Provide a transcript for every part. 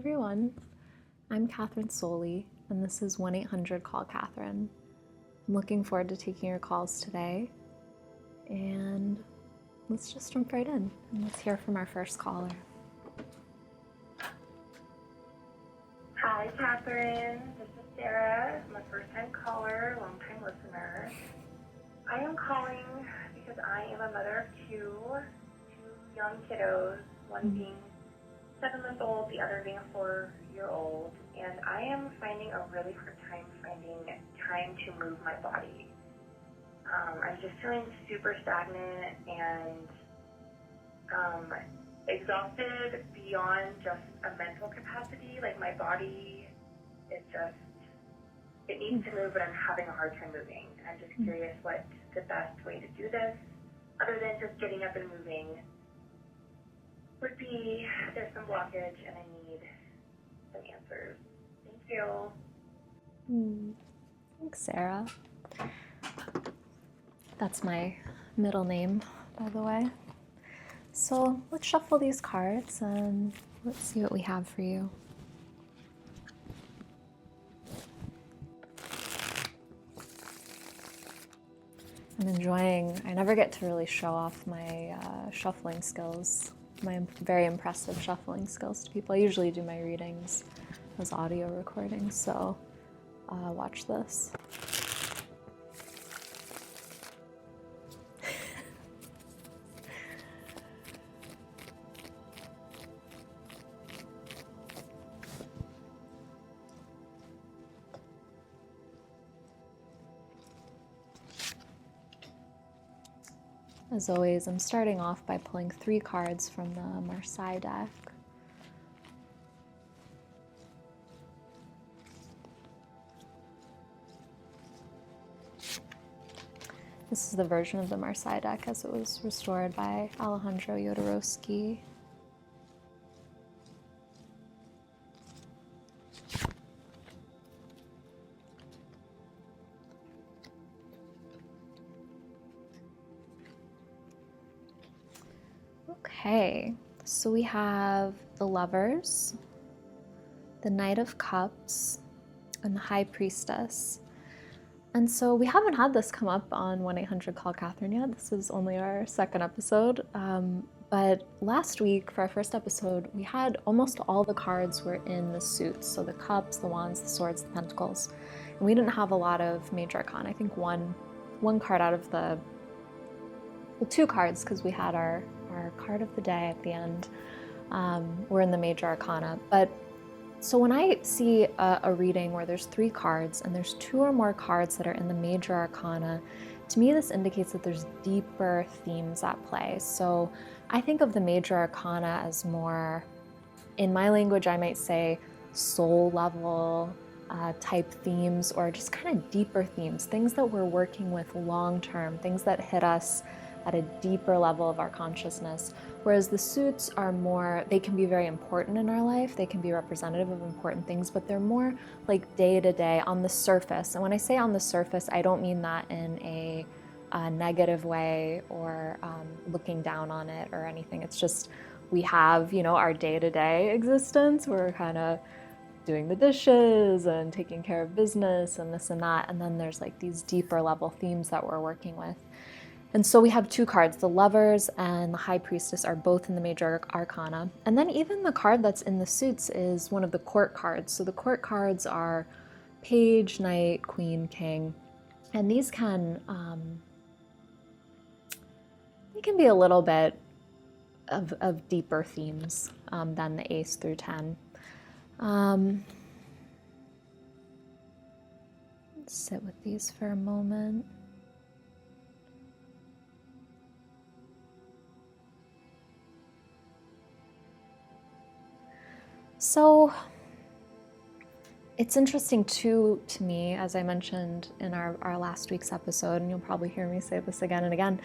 everyone. I'm Kathryn Soley, and this is 1-800-CALL-KATHRYN. I'm looking forward to taking your calls today, and let's just jump right in, and let's hear from our first caller. Hi, Kathryn. This is Sarah. I'm a first-time caller, long-time listener. I am calling because I am a mother of two young kiddos, one being 7 months old, the other being a 4-year-old, and I am finding a really hard time finding time to move my body. I'm just feeling super stagnant and exhausted beyond just a mental capacity. Like, my body is just, it needs to move, but I'm having a hard time moving. And I'm just curious what the best way to do this, other than just getting up and moving, would be. There's some blockage and I need some answers. Thank you. Thanks, Sarah. That's my middle name, by the way. So let's shuffle these cards and let's see what we have for you. I'm enjoying, I never get to really show off my shuffling skills, my very impressive shuffling skills to people. I usually do my readings as audio recordings, so watch this. As always, I'm starting off by pulling 3 cards from the Marseille deck. This is the version of the Marseille deck as it was restored by Alejandro Jodorowsky. Okay, so we have the Lovers, the Knight of Cups, and the High Priestess. And so we haven't had this come up on 1-800-CALL-KATHRYN yet. This is only our second episode. But last week, for our first episode, we had almost all the cards were in the suits. So the Cups, the Wands, the Swords, the Pentacles. And we didn't have a lot of Major Arcana. I think one card out of the, well, 2 cards, because we had our card of the day at the end, were in the Major Arcana. But so when I see a reading where there's 3 cards and there's 2 or more cards that are in the Major Arcana, to me this indicates that there's deeper themes at play. So I think of the Major Arcana as more, in my language I might say, soul level type themes, or just kind of deeper themes, things that we're working with long term, things that hit us at a deeper level of our consciousness. Whereas the suits are more, they can be very important in our life, they can be representative of important things, but they're more like day to day on the surface. And when I say on the surface, I don't mean that in a negative way or looking down on it or anything. It's just, we have, our day to day existence. We're kind of doing the dishes and taking care of business and this and that. And then there's like these deeper level themes that we're working with. And so we have 2 cards, the Lovers and the High Priestess are both in the Major Arcana. And then even the card that's in the suits is one of the court cards. So the court cards are Page, Knight, Queen, King. And these can, they can be a little bit of deeper themes than the Ace through 10. Let's sit with these for a moment. So it's interesting too, to me, as I mentioned in our last week's episode, and you'll probably hear me say this again and again,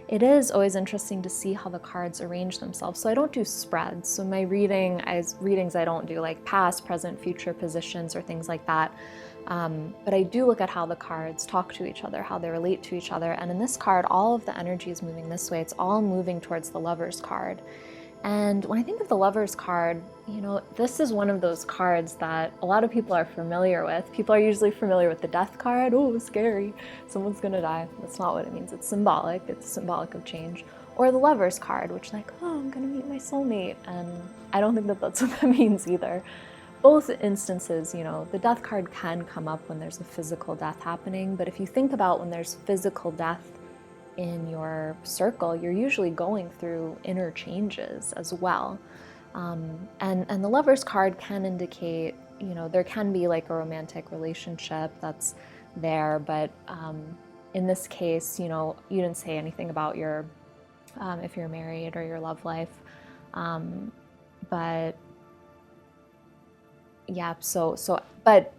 it is always interesting to see how the cards arrange themselves. So I don't do spreads. So my readings, I don't do like past, present, future positions or things like that. But I do look at how the cards talk to each other, how they relate to each other. And in this card, all of the energy is moving this way. It's all moving towards the Lovers card. And when I think of the Lovers card, you know, this is one of those cards that a lot of people are familiar with. People are usually familiar with the Death card. Oh, scary, someone's gonna die. That's not what it means. It's symbolic of change. Or the Lovers card, which like, oh, I'm gonna meet my soulmate. And I don't think that that's what that means either. Both instances, you know, the Death card can come up when there's a physical death happening, but if you think about when there's physical death in your circle, you're usually going through inner changes as well. And the Lovers card can indicate, you know, there can be like a romantic relationship that's there, but in this case, you know, you didn't say anything about your, if you're married or your love life. But yeah, but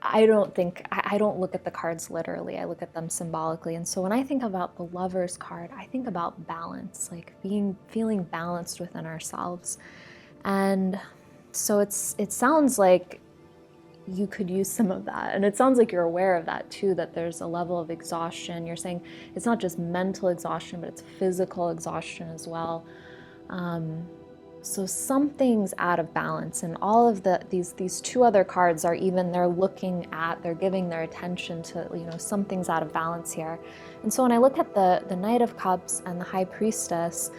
I don't look at the cards literally, I look at them symbolically. And so when I think about the Lovers card, I think about balance, like feeling balanced within ourselves. And so it sounds like you could use some of that. And it sounds like you're aware of that too, that there's a level of exhaustion. You're saying it's not just mental exhaustion, but it's physical exhaustion as well. So something's out of balance, and all of these two other cards are they're giving their attention to, you know, something's out of balance here. And so when I look at the Knight of Cups and the High Priestess,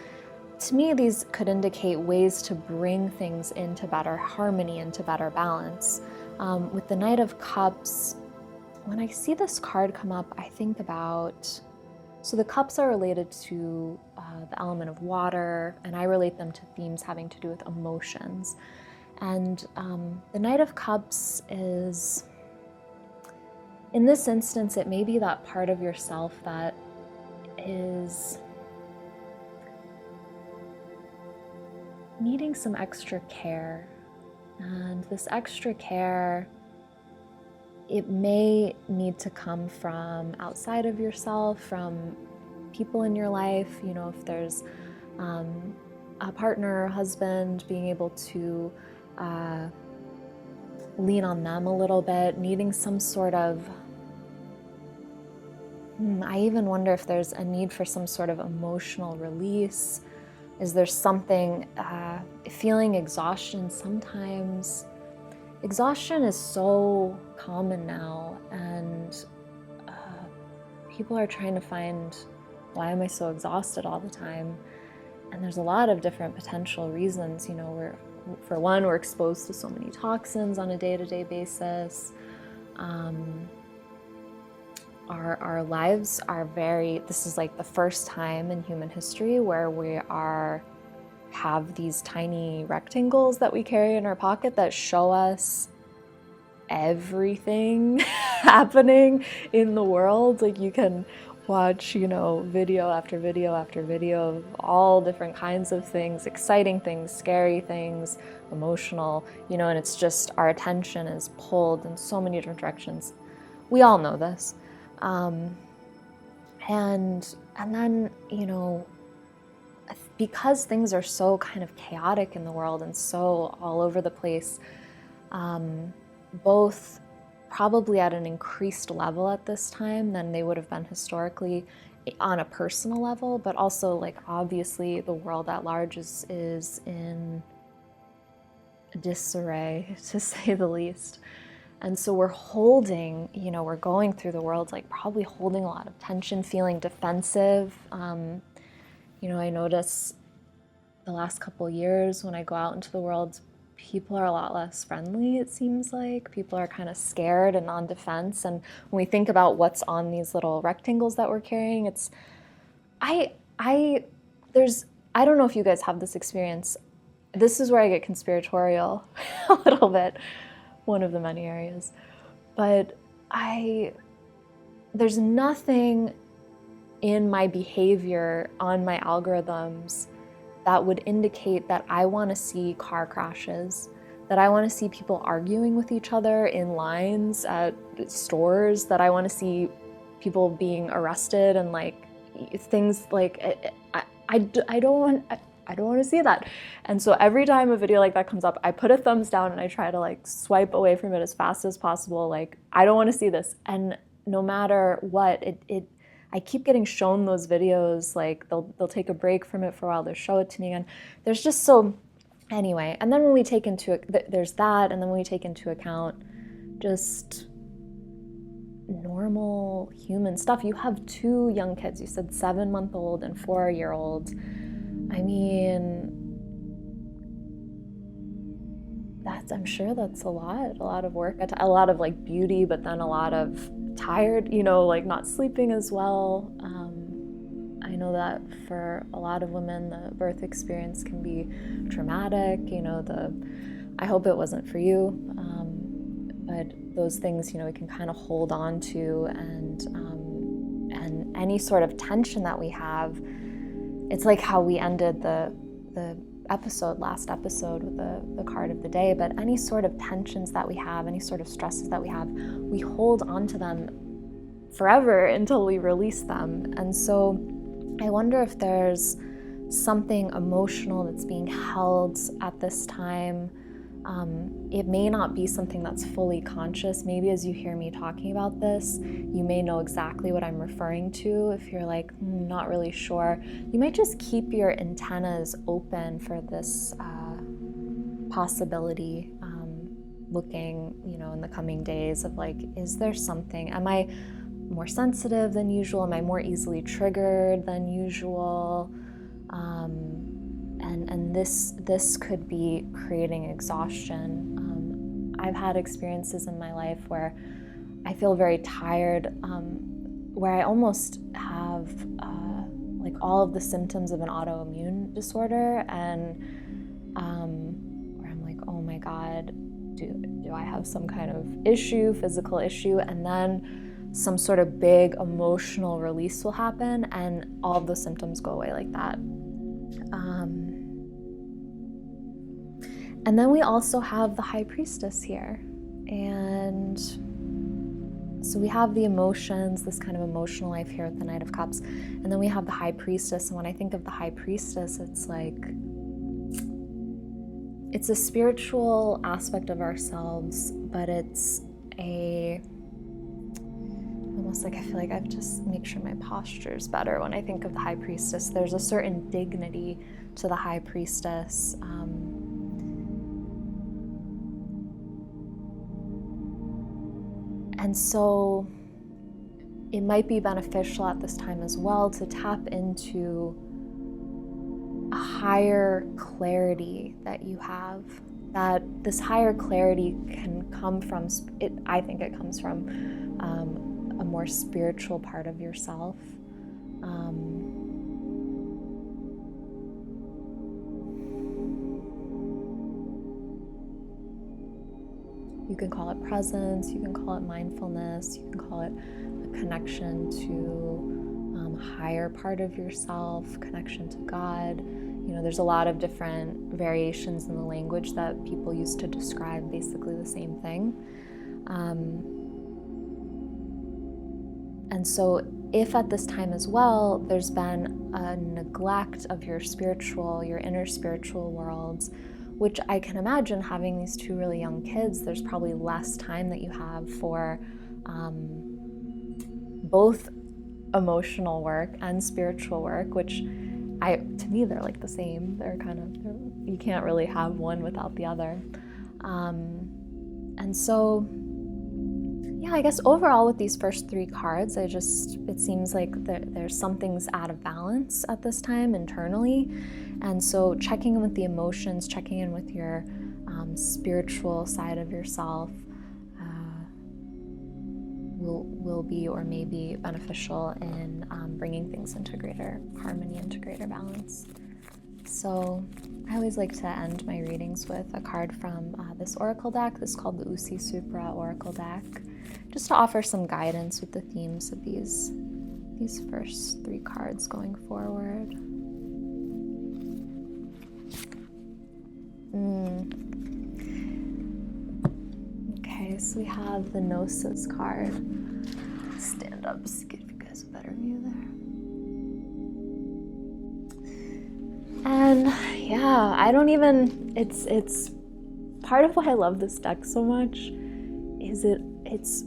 to me these could indicate ways to bring things into better harmony, into better balance. With the Knight of Cups, when I see this card come up, I think about, so the cups are related to the element of water, and I relate them to themes having to do with emotions. And the Knight of Cups is, in this instance, it may be that part of yourself that is needing some extra care. And this extra care, it may need to come from outside of yourself, from people in your life. You know, if there's a partner or husband, being able to lean on them a little bit, needing some sort of, I even wonder if there's a need for some sort of emotional release. Is there something, feeling exhaustion sometimes? Exhaustion is so common now, and people are trying to find, why am I so exhausted all the time? And there's a lot of different potential reasons. You know, for one, we're exposed to so many toxins on a day-to-day basis. Our lives are this is like the first time in human history where we have these tiny rectangles that we carry in our pocket that show us everything happening in the world. Like, you can watch, you know, video after video after video of all different kinds of things, exciting things, scary things, emotional, you know, and it's just our attention is pulled in so many different directions. We all know this. And then, you know, because things are so kind of chaotic in the world and so all over the place, both probably at an increased level at this time than they would have been historically on a personal level, but also, like, obviously the world at large is in disarray, to say the least. And so we're holding, you know, we're going through the world like probably holding a lot of tension, feeling defensive. You know, I notice the last couple years when I go out into the world, people are a lot less friendly, it seems like. People are kind of scared and on defense. And when we think about what's on these little rectangles that we're carrying, it's, I don't know if you guys have this experience. This is where I get conspiratorial a little bit, one of the many areas. But there's nothing in my behavior on my algorithms that would indicate that I want to see car crashes, that I want to see people arguing with each other in lines at stores, that I want to see people being arrested and like things like, I don't want to see that. And so every time a video like that comes up, I put a thumbs down and I try to like swipe away from it as fast as possible. Like, I don't want to see this. And no matter what, I keep getting shown those videos, like they'll take a break from it for a while, they'll show it to me again. There's just so, anyway, and then when we take into, there's that, and then when we take into account just normal human stuff. You have 2 young kids. You said 7-month-old and 4-year-old. I mean, I'm sure that's a lot of work, a lot of like beauty, but then a lot of tired, like not sleeping as well. I know that for a lot of women, the birth experience can be traumatic. I hope it wasn't for you, but those things, we can kind of hold on to, and any sort of tension that we have, it's like how we ended the last episode with the card of the day, but any sort of tensions that we have, any sort of stresses that we have, we hold on to them forever until we release them. And so I wonder if there's something emotional that's being held at this time. It may not be something that's fully conscious. Maybe as you hear me talking about this, you may know exactly what I'm referring to. If you're like, not really sure, you might just keep your antennas open for this possibility, looking, in the coming days of like, is there something? Am I more sensitive than usual? Am I more easily triggered than usual? And this could be creating exhaustion. I've had experiences in my life where I feel very tired, where I almost have like all of the symptoms of an autoimmune disorder, and where I'm like, oh my God, do I have some kind of issue, physical issue? And then some sort of big emotional release will happen, and all of the symptoms go away like that. And then we also have the High Priestess here. And so we have the emotions, this kind of emotional life here with the Knight of Cups. And then we have the High Priestess. And when I think of the High Priestess, it's like, it's a spiritual aspect of ourselves, but it's almost like I feel like I've just make sure my posture is better when I think of the High Priestess. There's a certain dignity to the High Priestess. And so it might be beneficial at this time as well to tap into a higher clarity that you have. That this higher clarity can come from, I think it comes from a more spiritual part of yourself. You can call it presence, you can call it mindfulness, you can call it a connection to higher part of yourself, connection to God. There's a lot of different variations in the language that people use to describe basically the same thing. And so if at this time as well, there's been a neglect of your inner spiritual worlds, which I can imagine having these 2 really young kids, there's probably less time that you have for both emotional work and spiritual work, which to me, they're like the same. You can't really have one without the other. And so, yeah, I guess overall with these first 3 cards, it seems like there's something's out of balance at this time internally. And so checking in with the emotions, checking in with your spiritual side of yourself will be or may be beneficial in bringing things into greater harmony, into greater balance. So I always like to end my readings with a card from this oracle deck. This is called the Usi Supra Oracle deck, just to offer some guidance with the themes of these first 3 cards going forward. Okay, so we have the Gnosis card. Stand up, so give you guys a better view there. And yeah, it's part of why I love this deck so much is it's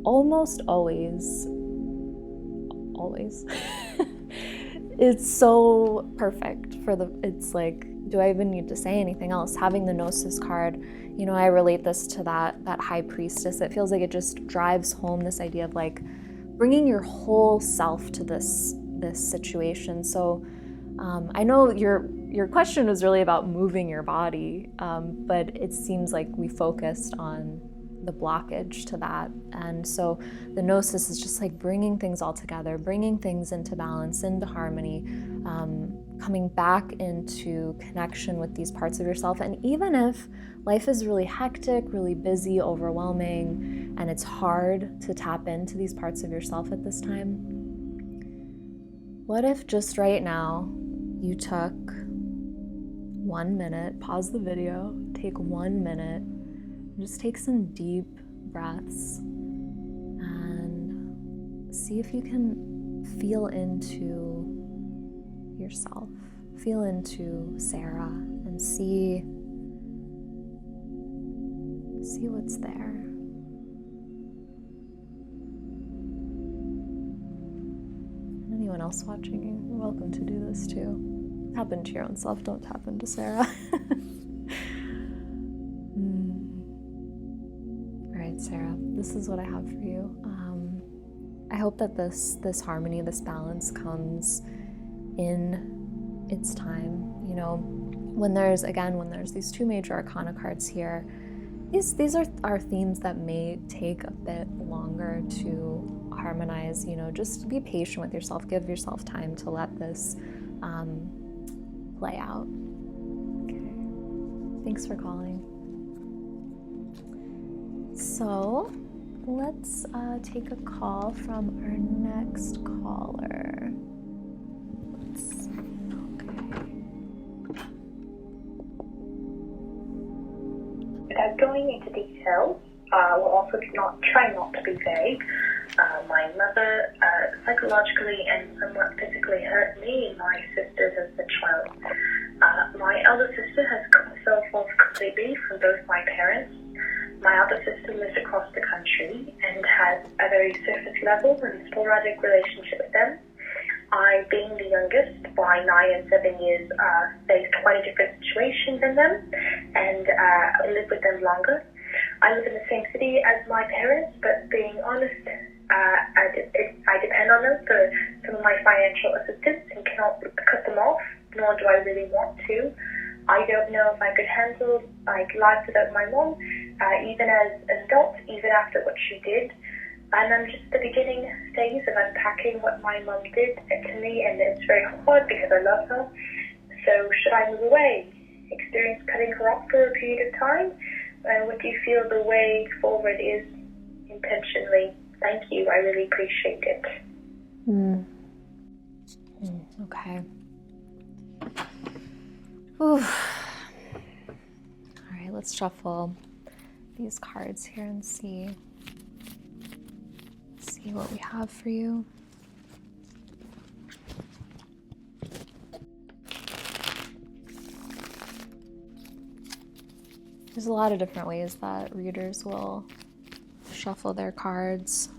almost always always. It's so perfect for it's like, do I even need to say anything else? Having the Gnosis card, you know, I relate this to that High Priestess. It feels like it just drives home this idea of like bringing your whole self to this situation. So I know your question was really about moving your body, but it seems like we focused on the blockage to that. And so the Gnosis is just like bringing things all together, bringing things into balance, into harmony, coming back into connection with these parts of yourself. And even if life is really hectic, really busy, overwhelming, and it's hard to tap into these parts of yourself at this time, what if just right now you took 1 minute, pause the video, take 1 minute, just take some deep breaths and see if you can feel into yourself, feel into Sarah, and see what's there. Anyone else watching, you're welcome to do this too. Tap into your own self, don't tap into Sarah. All right, Sarah, this is what I have for you. I hope that this harmony, this balance comes in its time. You know, when there's these two major arcana cards here, these are themes that may take a bit longer to harmonize. You know, just be patient with yourself, give yourself time to let this play out. Okay. Thanks for calling. So let's take a call from our next caller. Without going into details, we'll also try not to be vague. My mother psychologically and somewhat physically hurt me and my sisters as a child. My elder sister has cut herself off completely from both my parents. My other sister lives across the country and has a very surface level and sporadic relationship with them. I, being the youngest by 9 and 7 years, faced quite a different situation than them and lived with them longer. I live in the same city as my parents, but being honest, I depend on them for some of my financial assistance and cannot cut them off, nor do I really want to. I don't know if I could handle life without my mom, even as an adult, even after what she did. And I'm just at the beginning phase of unpacking what my mom did to me, and it's very hard because I love her. So should I move away, experience cutting her off for a period of time? What do you feel the way forward is intentionally? Thank you. I really appreciate it. Okay. Ooh. All right, let's shuffle these cards here and see what we have for you. There's a lot of different ways that readers will shuffle their cards.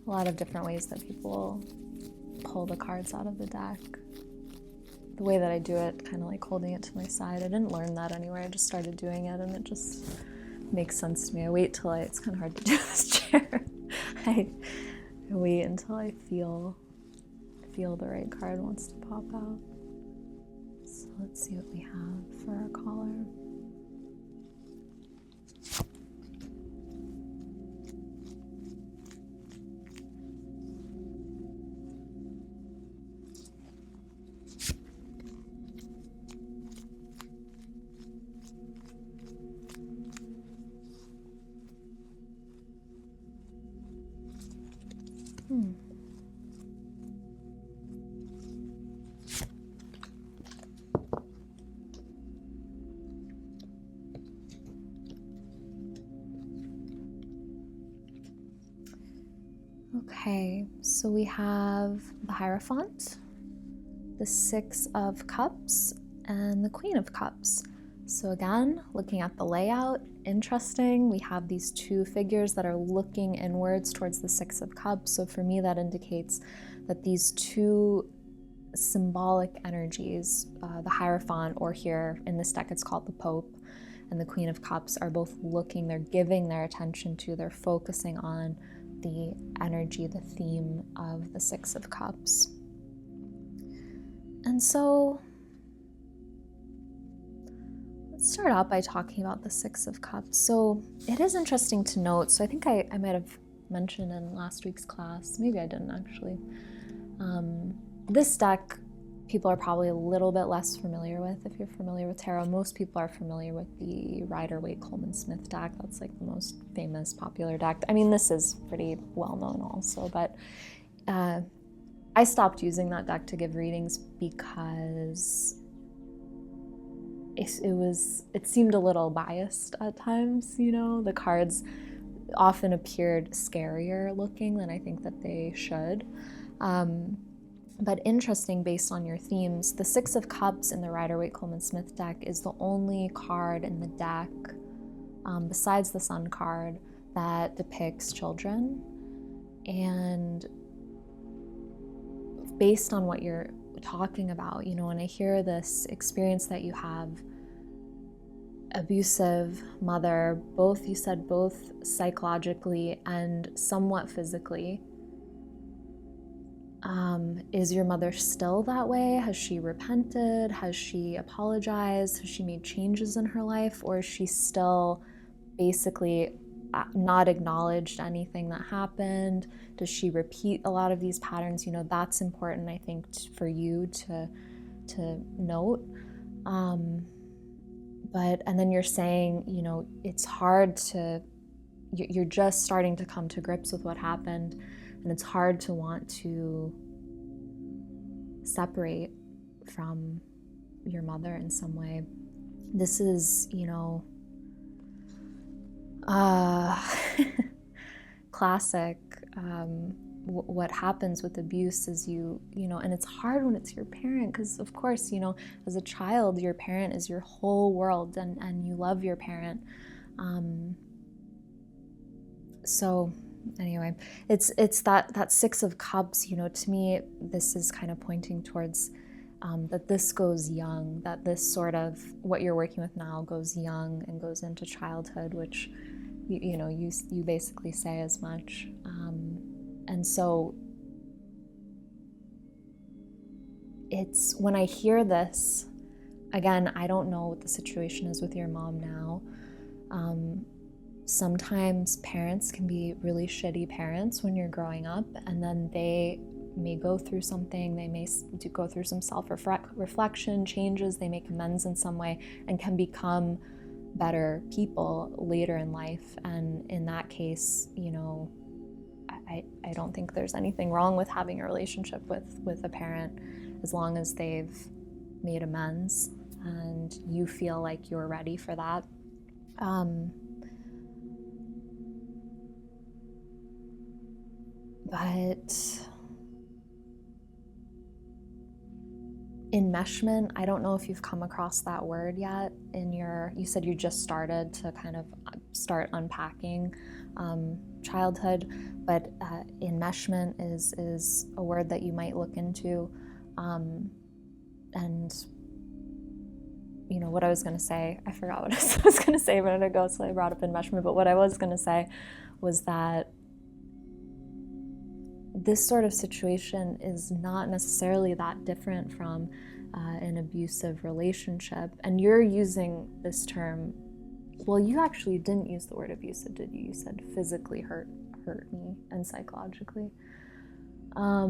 A lot of different ways that people pull the cards out of the deck. The way that I do it, kind of like holding it to my side. I didn't learn that anywhere. I just started doing it and it just makes sense to me. I wait till it's kind of hard to do this chair. I wait until I feel the right card wants to pop out. So let's see what we have for our caller. Okay, so we have the Hierophant, the Six of Cups, and the Queen of Cups. So again, looking at the layout, interesting. We have these two figures that are looking inwards towards the Six of Cups. So for me, that indicates that these two symbolic energies, the Hierophant, or here in this deck it's called the Pope, and the Queen of Cups, are both looking, they're giving their attention to, they're focusing on the energy, the theme of the Six of Cups. And so let's start out by talking about the Six of Cups. So it is interesting to note, so I think I might have mentioned in last week's class, maybe I didn't actually, this deck people are probably a little bit less familiar with. If you're familiar with tarot, most people are familiar with the Rider-Waite-Coleman-Smith deck. That's like the most famous, popular deck. I mean, this is pretty well known also, but I stopped using that deck to give readings because it seemed a little biased at times, you know? The cards often appeared scarier looking than I think that they should. But interesting, based on your themes, the Six of Cups in the Rider-Waite-Coleman-Smith deck is the only card in the deck, besides the Sun card, that depicts children. And based on what you're talking about, you know, when I hear this experience that you have, abusive mother, both, you said both psychologically and somewhat physically. Is your mother still that way? Has she repented? Has she apologized? Has she made changes in her life? Or is she still basically not acknowledged anything that happened? Does she repeat a lot of these patterns? You know, that's important, I think, for you to note. And then you're saying, you know, it's hard to, you're just starting to come to grips with what happened, and it's hard to want to separate from your mother in some way. This is, you know, classic. What happens with abuse is you know, and it's hard when it's your parent, because of course, you know, as a child, your parent is your whole world, and you love your parent. So anyway, it's that Six of Cups, you know, to me, this is kind of pointing towards that this goes young, that this sort of, what you're working with now goes young and goes into childhood, which, you know, you basically say as much. And so it's, when I hear this, again, I don't know what the situation is with your mom now. Sometimes parents can be really shitty parents when you're growing up, and then they may go through something, they may go through some self-reflection, changes, they make amends in some way, and can become better people later in life. And in that case, you know, I don't think there's anything wrong with having a relationship with a parent, as long as they've made amends and you feel like you're ready for that. But enmeshment, I don't know if you've come across that word yet in you said you just started to kind of start unpacking childhood, but enmeshment is a word that you might look into. And you know, what I was going to say, I forgot what I was going to say a minute ago, so I brought up enmeshment, but what I was going to say was that this sort of situation is not necessarily that different from an abusive relationship. And you're using this term, well, you actually didn't use the word abusive, did you? You said physically hurt me and psychologically. I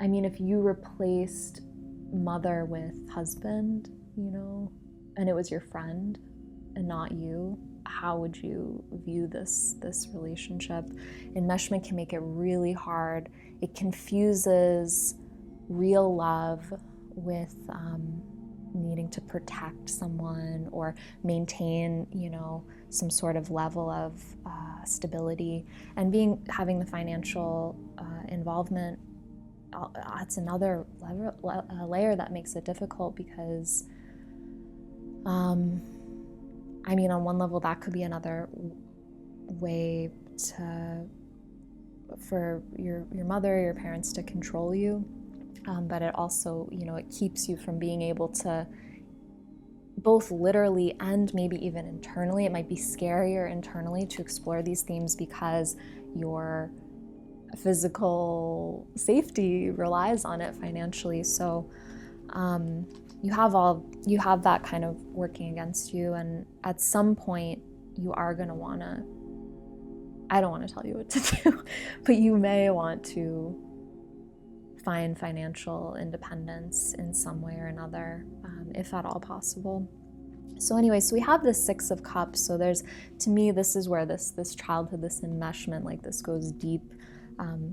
mean, if you replaced mother with husband, you know, and it was your friend and not you, how would you view this relationship? Enmeshment can make it really hard. It confuses real love with needing to protect someone or maintain, you know, some sort of level of stability. And having the financial involvement, that's another layer that makes it difficult, because I mean, on one level, that could be another way for your mother, your parents to control you. But it also, it keeps you from being able to, both literally and maybe even internally, it might be scarier internally to explore these themes because your physical safety relies on it financially. So you have that kind of working against you, and at some point you are going to want to, I don't want to tell you what to do, but you may want to find financial independence in some way or another, if at all possible. So anyway, so we have this Six of Cups. So there's, to me, this is where this childhood, this enmeshment, like this goes deep,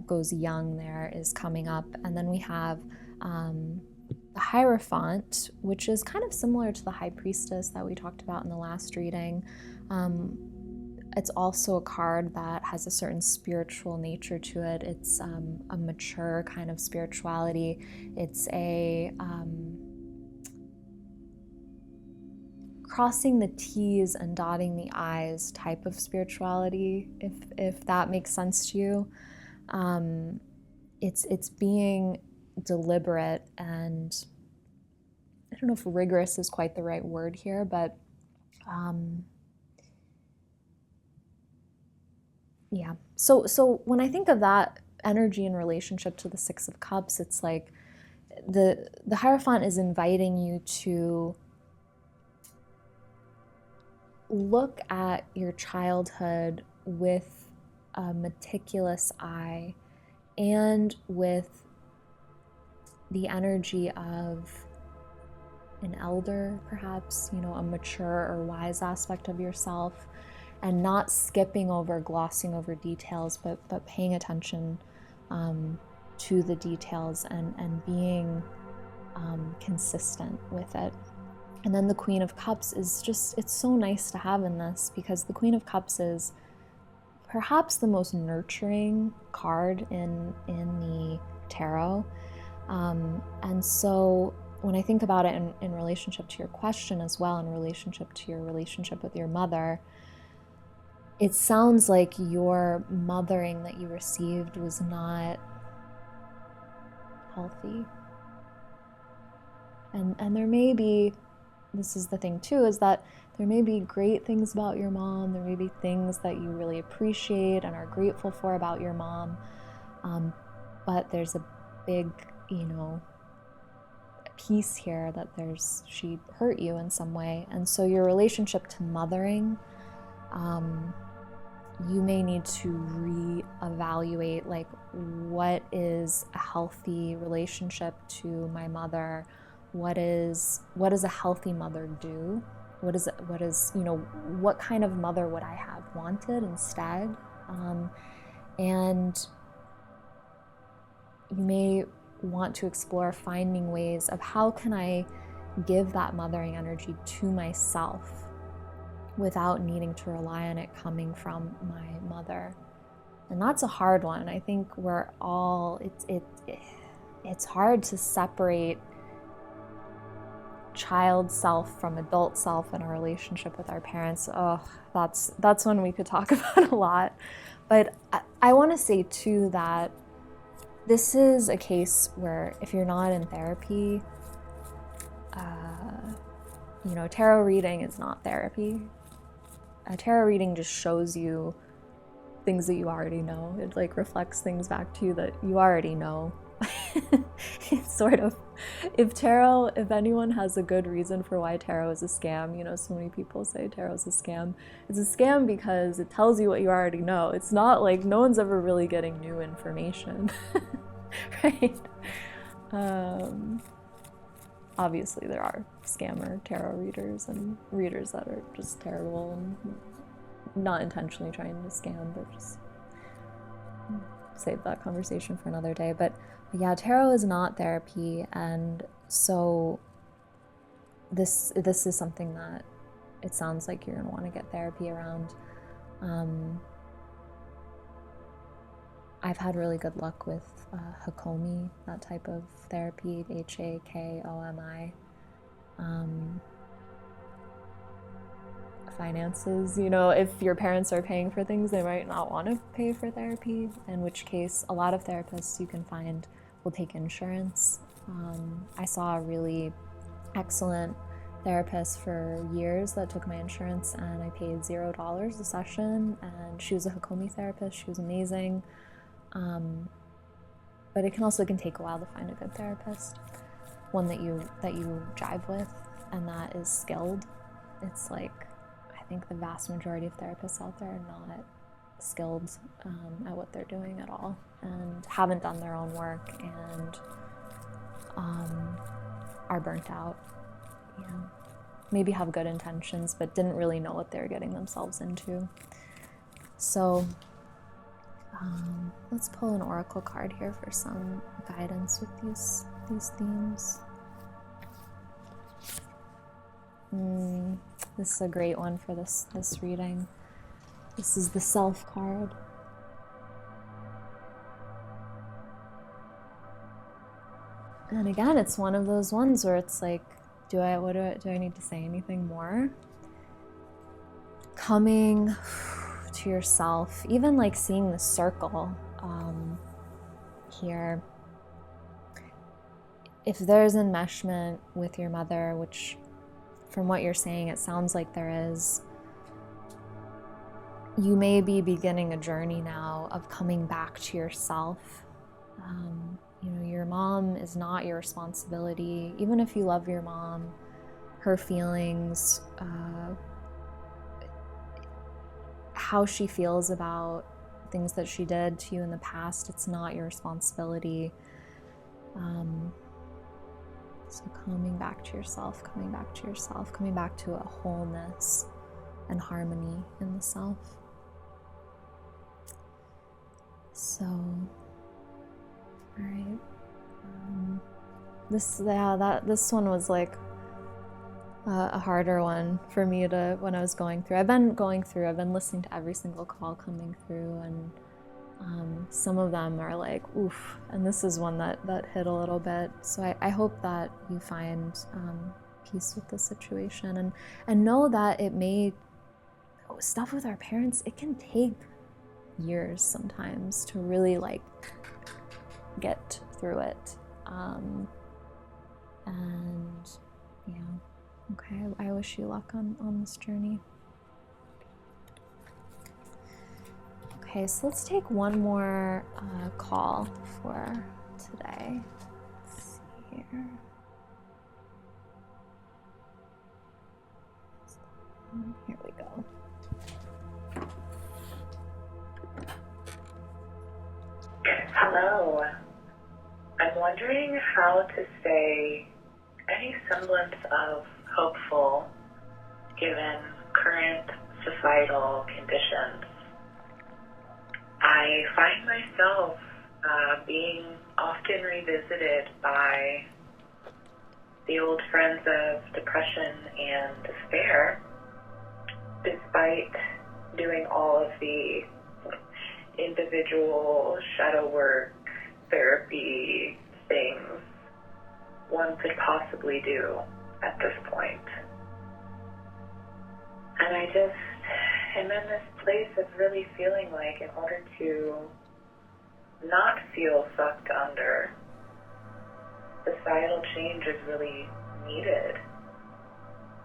goes young, there is coming up. And then we have the Hierophant, which is kind of similar to the High Priestess that we talked about in the last reading. It's also a card that has a certain spiritual nature to it. It's a mature kind of spirituality. It's a crossing the T's and dotting the I's type of spirituality, if that makes sense to you. It's being deliberate, and I don't know if rigorous is quite the right word here, but yeah. So when I think of that energy in relationship to the Six of Cups, it's like the Hierophant is inviting you to look at your childhood with a meticulous eye and with the energy of an elder, perhaps, a mature or wise aspect of yourself, and not skipping over, glossing over details, but paying attention to the details and being consistent with it. And then the Queen of Cups is just, it's so nice to have in this, because the Queen of Cups is perhaps the most nurturing card in the tarot. And so when I think about it in relationship to your question as well, in relationship to your relationship with your mother, it sounds like your mothering that you received was not healthy. And there may be, this is the thing too, is that there may be great things about your mom, there may be things that you really appreciate and are grateful for about your mom, but there's a big, piece here that she hurt you in some way. And so your relationship to mothering, you may need to reevaluate, like, what is a healthy relationship to my mother? What does a healthy mother do? What kind of mother would I have wanted instead? And you may want to explore finding ways of how can I give that mothering energy to myself without needing to rely on it coming from my mother. And that's a hard one. I think we're all, it's hard to separate child self from adult self in a relationship with our parents. Oh, that's one we could talk about a lot. But I want to say too that this is a case where if you're not in therapy, tarot reading is not therapy. A tarot reading just shows you things that you already know. It reflects things back to you that you already know. It's sort of, if anyone has a good reason for why tarot is a scam, so many people say tarot is a scam. It's a scam because it tells you what you already know. It's not like no one's ever really getting new information, right? Obviously there are scammer tarot readers and readers that are just terrible and not intentionally trying to scam, but just save that conversation for another day. But yeah, tarot is not therapy, and so this is something that it sounds like you're going to want to get therapy around. I've had really good luck with Hakomi, that type of therapy, Hakomi. finances. You know, if your parents are paying for things, they might not want to pay for therapy, in which case a lot of therapists you can find will take insurance. I saw a really excellent therapist for years that took my insurance, and I paid $0 a session, and she was a Hakomi therapist. She was amazing. But it can take a while to find a good therapist, one that you jive with and that is skilled. It's like, I think the vast majority of therapists out there are not skilled at what they're doing at all, and haven't done their own work, and are burnt out. Maybe have good intentions, but didn't really know what they were getting themselves into. So let's pull an oracle card here for some guidance with these themes. This is a great one for this reading. This is the Self card. And again, it's one of those ones where it's like, do I need to say anything more? Coming to yourself, even like seeing the circle here. If there's enmeshment with your mother, which from what you're saying, it sounds like there is, you may be beginning a journey now of coming back to yourself. Your mom is not your responsibility. Even if you love your mom, her feelings, how she feels about things that she did to you in the past, it's not your responsibility. So coming back to yourself, coming back to a wholeness and harmony in the self. So, all right. This one was like a harder one for me when I was going through. I've been listening to every single call coming through, and some of them are like, oof, and this is one that hit a little bit. So I hope that you find peace with the situation, and know that stuff with our parents, it can take years sometimes to really like get through it. Okay, I wish you luck on this journey. Okay, so let's take one more call for today. Let's see here. Here we go. Hello. I'm wondering how to stay any semblance of hopeful given current societal conditions. I find myself being often revisited by the old friends of depression and despair, despite doing all of the individual shadow work, therapy things one could possibly do at this point. And I just am in this place of really feeling like in order to not feel sucked under, societal change is really needed.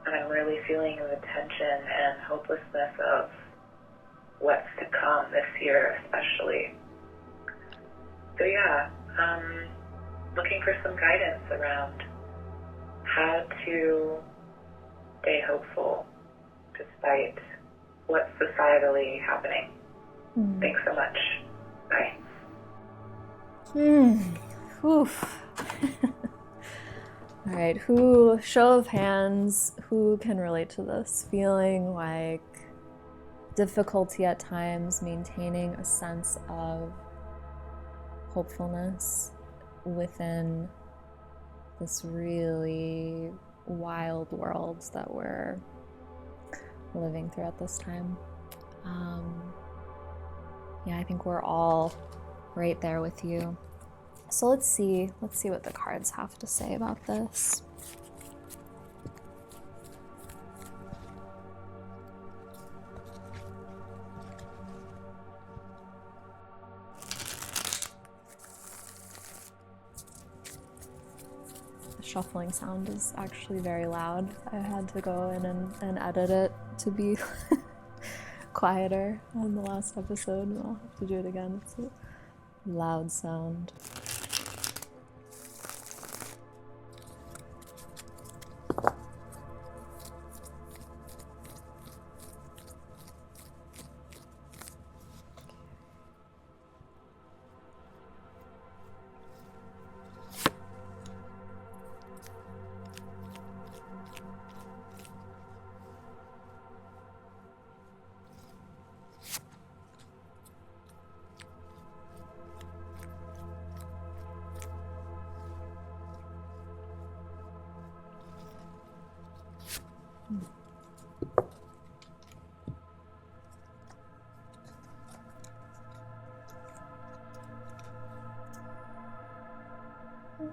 And I'm really feeling the tension and hopelessness of what's to come this year especially. So yeah, looking for some guidance around how to stay hopeful despite what's societally happening. Thanks so much. Bye. Oof. All right, show of hands, who can relate to this? Feeling like difficulty at times maintaining a sense of hopefulness within this really wild world that we're living through at this time. I think we're all right there with you. So let's see what the cards have to say about this. shuffling sound is actually very loud. I had to go in and edit it to be quieter on the last episode, and I'll have to do it again. It's a loud sound.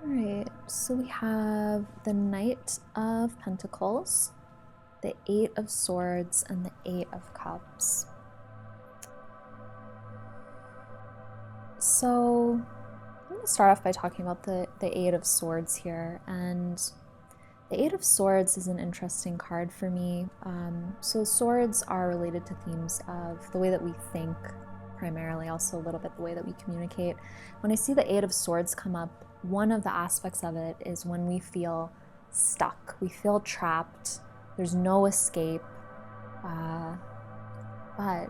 Alright, so we have the Knight of Pentacles, the Eight of Swords, and the Eight of Cups. So I'm going to start off by talking about the Eight of Swords here, and the Eight of Swords is an interesting card for me. So swords are related to themes of the way that we think, primarily, also a little bit the way that we communicate. When I see the Eight of Swords come up, one of the aspects of it is when we feel stuck, we feel trapped, there's no escape, but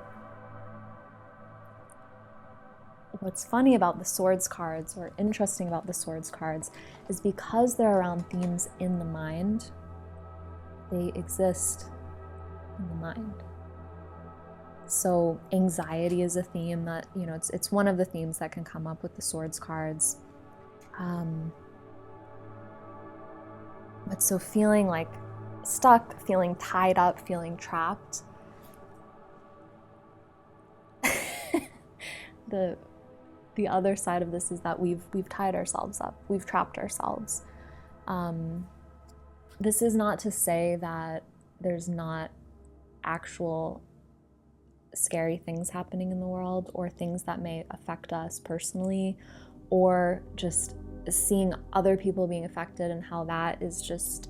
what's funny about the Swords cards, or interesting about the Swords cards, is because they're around themes in the mind, they exist in the mind. So anxiety is a theme that, it's one of the themes that can come up with the Swords cards. But so feeling like stuck, feeling tied up, feeling trapped, the other side of this is that we've tied ourselves up, we've trapped ourselves. This is not to say that there's not actual scary things happening in the world, or things that may affect us personally, or just seeing other people being affected and how that is just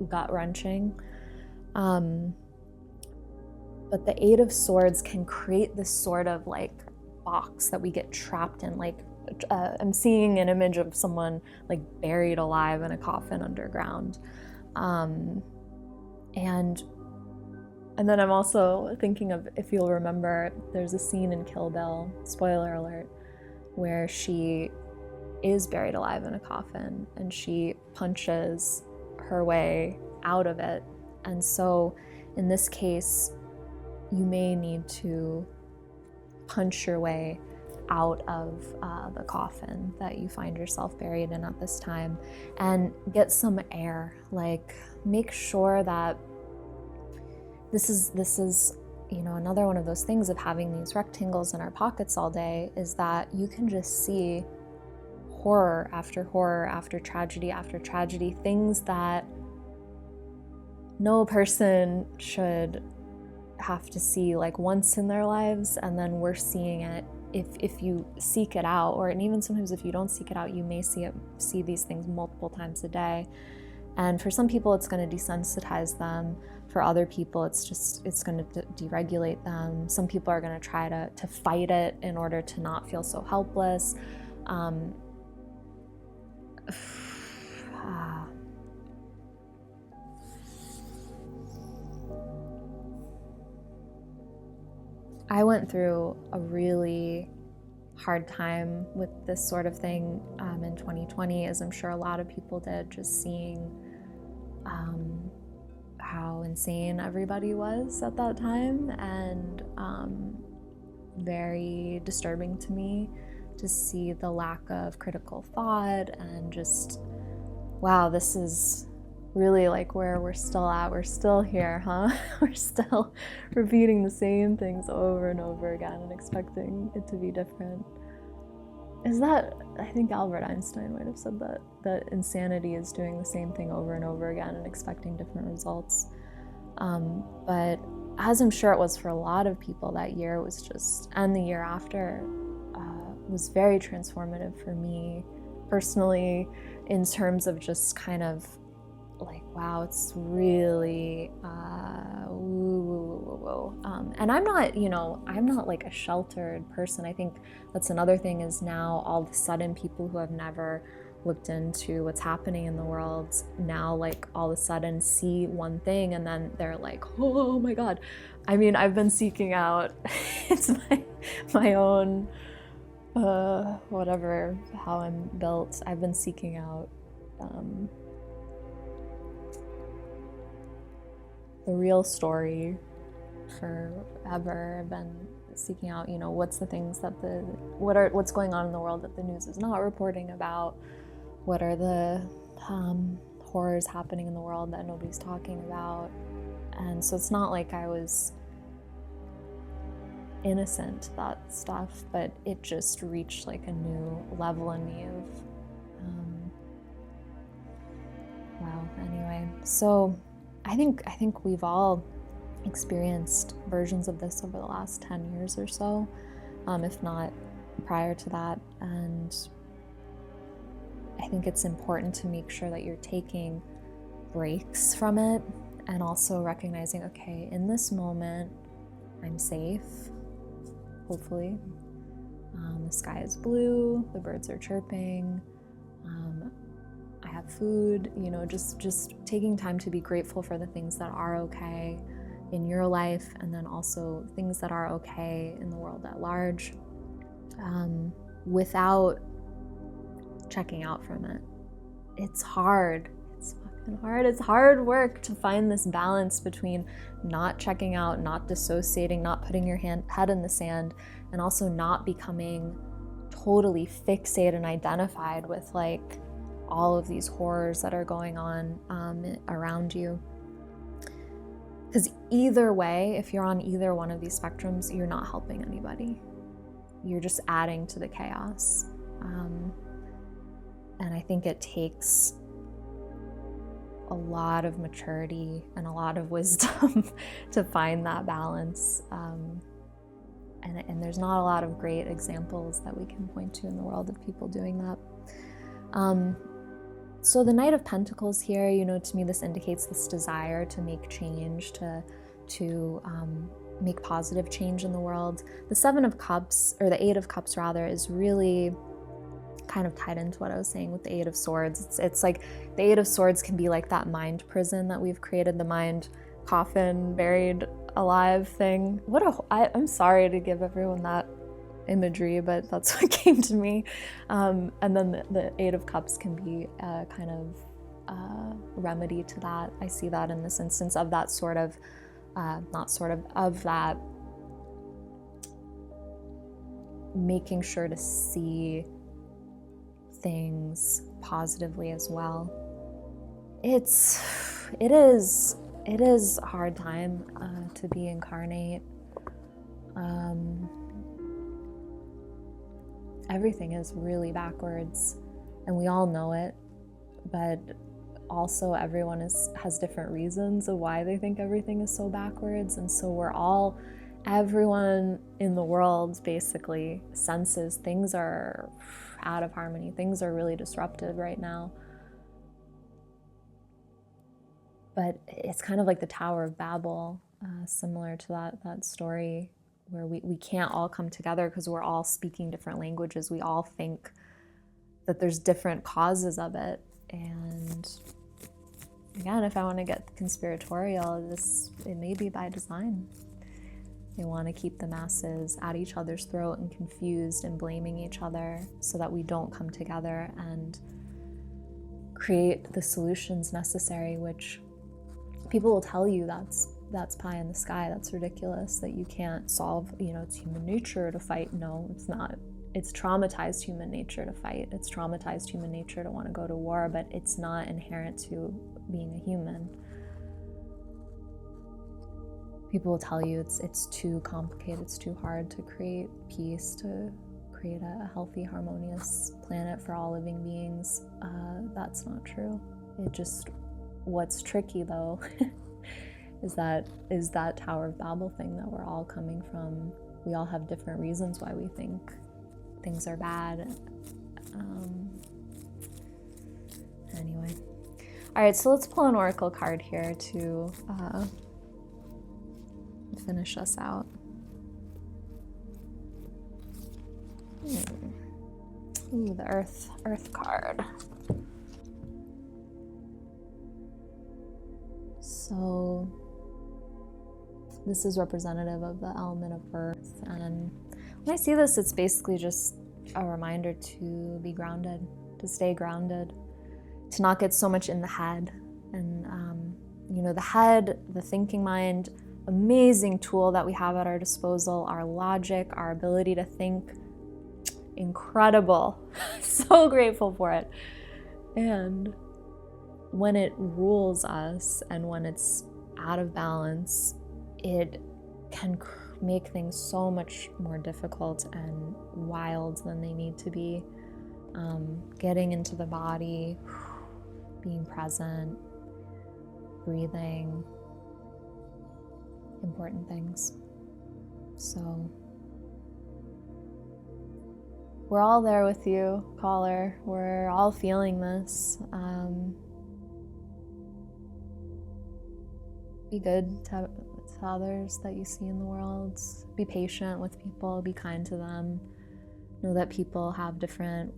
gut-wrenching. But the Eight of Swords can create this sort of like box that we get trapped in. Like I'm seeing an image of someone like buried alive in a coffin underground. And then I'm also thinking of, if you'll remember, there's a scene in Kill Bill, spoiler alert, where she is buried alive in a coffin and she punches her way out of it. And so in this case, you may need to punch your way out of the coffin that you find yourself buried in at this time, and get some air. Like, make sure that this is another one of those things of having these rectangles in our pockets all day, is that you can just see horror after tragedy, things that no person should have to see like once in their lives, and then we're seeing it if you seek it out, and even sometimes if you don't seek it out, you may see these things multiple times a day. And for some people it's going to desensitize them. For other people it's going to deregulate them. Some people are going to try to fight it in order to not feel so helpless. I went through a really hard time with this sort of thing in 2020, as I'm sure a lot of people did, just seeing how insane everybody was at that time, and very disturbing to me to see the lack of critical thought, and just, wow, this is really like where we're still at. We're still here, huh? We're still repeating the same things over and over again and expecting it to be different. I think Albert Einstein might have said that insanity is doing the same thing over and over again and expecting different results. But as I'm sure it was for a lot of people that year, it was just, and the year after, was very transformative for me personally, in terms of just kind of like, wow, it's really and I'm not, I'm not like a sheltered person. I think that's another thing, is now all of a sudden people who have never looked into what's happening in the world now, like all of a sudden see one thing and then they're like, oh my God. I mean, I've been seeking out it's my own whatever, how I'm built. I've been seeking out the real story forever. I've been seeking out, what's the things that what's going on in the world that the news is not reporting about? What are the horrors happening in the world that nobody's talking about? And so it's not like I was innocent to that stuff, but it just reached like a new level in me of wow. Anyway, so I think we've all experienced versions of this over the last 10 years or so, if not prior to that. And I think it's important to make sure that you're taking breaks from it and also recognizing, okay, in this moment, I'm safe, hopefully. The sky is blue, the birds are chirping, I have food, just taking time to be grateful for the things that are okay in your life, and then also things that are okay in the world at large, without checking out from it. It's hard. It's fucking hard. It's hard work to find this balance between not checking out, not dissociating, not putting your head in the sand, and also not becoming totally fixated and identified with like all of these horrors that are going on around you. Because either way, if you're on either one of these spectrums, you're not helping anybody. You're just adding to the chaos. And I think it takes a lot of maturity and a lot of wisdom to find that balance. And there's not a lot of great examples that we can point to in the world of people doing that. So the Knight of Pentacles here, to me, this indicates this desire to make change, to make positive change in the world. The Seven of Cups, or the Eight of Cups rather, is really kind of tied into what I was saying with the Eight of Swords. It's like the Eight of Swords can be like that mind prison that we've created, the mind coffin, buried alive thing. I'm sorry to give everyone that imagery, but that's what came to me. And then the Eight of Cups can be a kind of remedy to that. I see that in this instance of that of that making sure to see things positively as well. It is a hard time to be incarnate. Everything is really backwards, and we all know it, but also everyone has different reasons of why they think everything is so backwards. And so everyone in the world basically senses things are out of harmony, things are really disrupted right now. But it's kind of like the Tower of Babel, similar to that story, where we can't all come together because we're all speaking different languages. We all think that there's different causes of it. And again, if I want to get conspiratorial, it may be by design. They want to keep the masses at each other's throat and confused and blaming each other so that we don't come together and create the solutions necessary, which people will tell you that's pie in the sky, that's ridiculous, that you can't solve, it's human nature to fight. No, it's not. It's traumatized human nature to fight. It's traumatized human nature to want to go to war, but it's not inherent to being a human. People will tell you it's too complicated, it's too hard to create peace, to create a healthy, harmonious planet for all living beings. That's not true. What's tricky though is that Tower of Babel thing that we're all coming from. We all have different reasons why we think things are bad. Anyway. All right, so let's pull an oracle card here to finish us out. Ooh, the earth card. So this is representative of the element of earth, and when I see this, it's basically just a reminder to be grounded, to stay grounded, to not get so much in the head. And the head, the thinking mind, amazing tool that we have at our disposal, our logic, our ability to think, incredible. So grateful for it. And when it rules us and when it's out of balance, it can make things so much more difficult and wild than they need to be. Getting into the body, being present, breathing, important things. So we're all there with you, caller. We're all feeling this. Be good to others that you see in the world. Be patient with people. Be kind to them. Know that people have different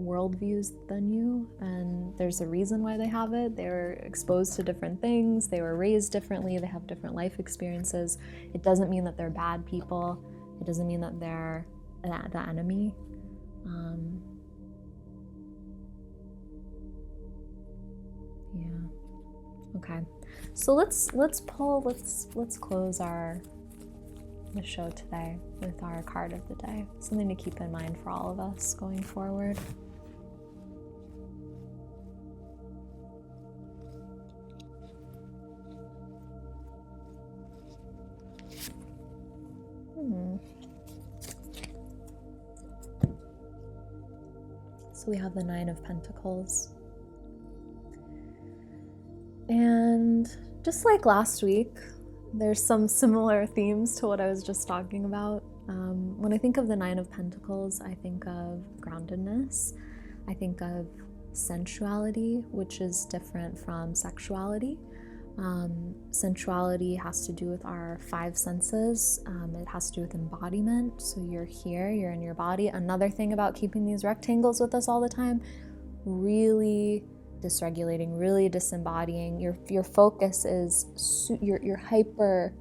worldviews than you, and there's a reason why they have it. They were exposed to different things. They were raised differently. They have different life experiences. It doesn't mean that they're bad people. It doesn't mean that they're the enemy. Okay. So let's close the show today with our card of the day. Something to keep in mind for all of us going forward. So we have the 9 of Pentacles. And just like last week, there's some similar themes to what I was just talking about. When I think of the 9 of Pentacles, I think of groundedness. I think of sensuality, which is different from sexuality. Sensuality has to do with our 5 senses. It has to do with embodiment. So you're here, you're in your body. Another thing about keeping these rectangles with us all the time, really dysregulating, really disembodying. Your focus is, you're hyper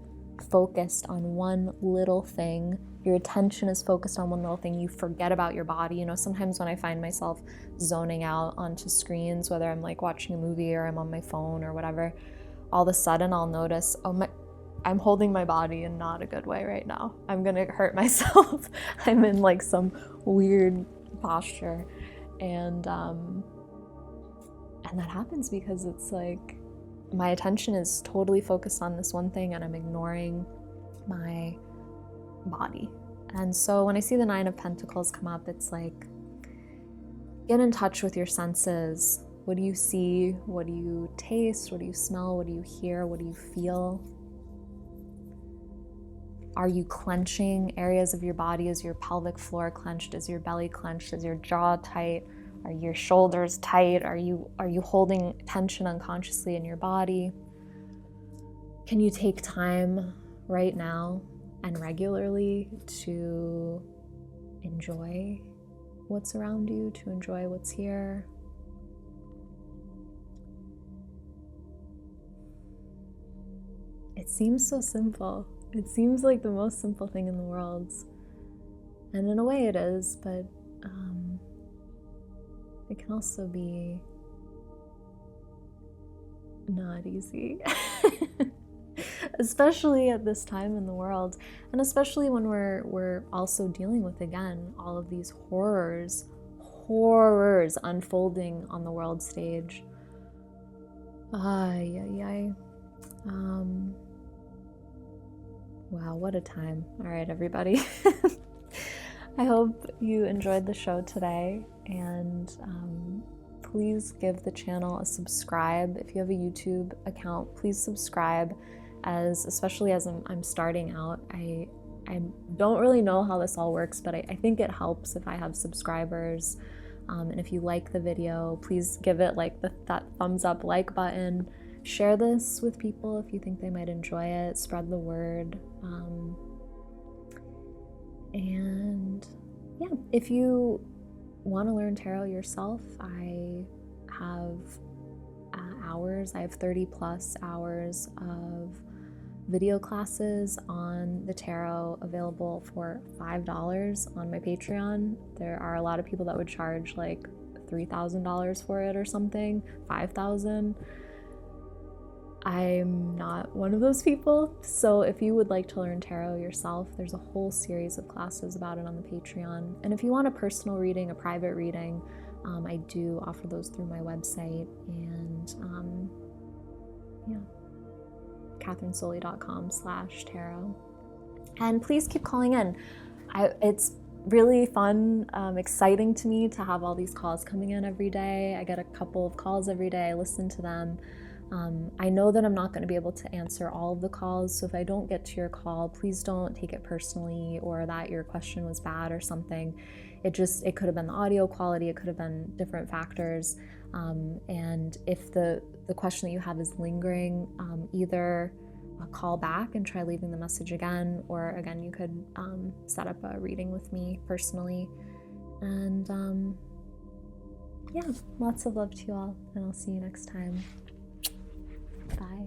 focused on one little thing. Your attention is focused on one little thing. You forget about your body. Sometimes when I find myself zoning out onto screens, whether I'm like watching a movie or I'm on my phone or whatever, all of a sudden I'll notice, I'm holding my body in not a good way right now. I'm gonna hurt myself. I'm in like some weird posture. And that happens because it's like my attention is totally focused on this one thing and I'm ignoring my body. And so when I see the 9 of Pentacles come up, it's like, get in touch with your senses. What do you see? What do you taste? What do you smell? What do you hear? What do you feel? Are you clenching areas of your body? Is your pelvic floor clenched? Is your belly clenched? Is your jaw tight? Are your shoulders tight? Are you holding tension unconsciously in your body? Can you take time right now and regularly to enjoy what's around you, to enjoy what's here? It seems so simple. It seems like the most simple thing in the world. And in a way it is, but it can also be not easy. Especially at this time in the world, and especially when we're also dealing with, again, all of these horrors unfolding on the world stage. Wow, what a time. All right, everybody. I hope you enjoyed the show today, and please give the channel a subscribe. If you have a YouTube account, please subscribe, especially as I'm starting out. I don't really know how this all works, but I think it helps if I have subscribers. And if you like the video, please give it like that thumbs up like button. Share this with people if you think they might enjoy it. Spread the word. And yeah, if you want to learn tarot yourself, I have hours. I have 30 plus hours of video classes on the tarot available for $5 on my Patreon. There are a lot of people that would charge like $3,000 for it or something, $5,000. I'm not one of those people. So if you would like to learn tarot yourself, there's a whole series of classes about it on the Patreon. And if you want a personal reading, a private reading, I do offer those through my website. And yeah, kathrynsoli.com/tarot. And please keep calling in. It's really fun, exciting to me to have all these calls coming in every day. I get a couple of calls every day. I listen to them. I know that I'm not going to be able to answer all of the calls, so if I don't get to your call, please don't take it personally or that your question was bad or something. It could have been the audio quality, it could have been different factors. And if the question that you have is lingering, either call back and try leaving the message again, or again, you could set up a reading with me personally. And yeah, lots of love to you all, and I'll see you next time. Bye.